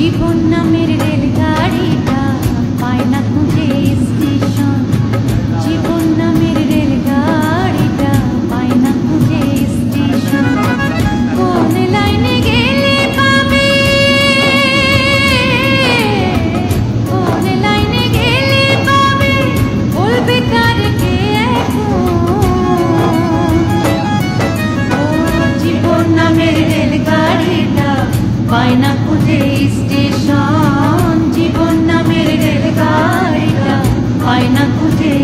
জীবন নামের রেলগাড়িটা পায় না খুঁজে স্টেশন। জীবন নামের রেলগাড়িটা পায় না খুঁজে স্টেশন। কোন লাইনে গেলে পাবে, কোন লাইনে গেলে পাবে, বলবে কার কে এখন। জীবন নামের রেলগাড়িটা পায় না খুঁজে স্টেশন। জীবন নামের রেলগাড়িটা পায় না খুঁজে